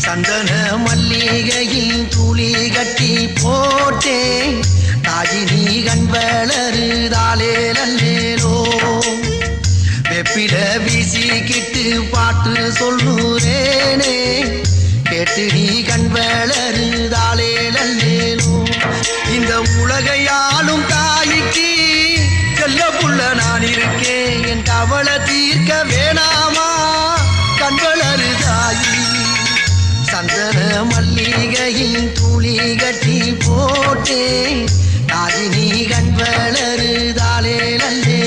சந்தன மல்லிகையில் துளி கட்டி போட்டேன் தாஜினி கண் வளருதாலே நல்லேலோ வெப்பில வீசிக்கிட்டு பாட்டு சொல்லுறேனே கேட்டு நீ கண் வளருதாலே நல்லேலோ இந்த உலகையாலும் தாய்க்கு செல்ல புள்ள நான் இருக்கேன் என் கவலை தீர்க்க வேணாமா கண் வளருதாயி சந்தன மல்லிகையில் துளி கட்டி போட்டே தாஜினி கண் வளருதாலே நல்லே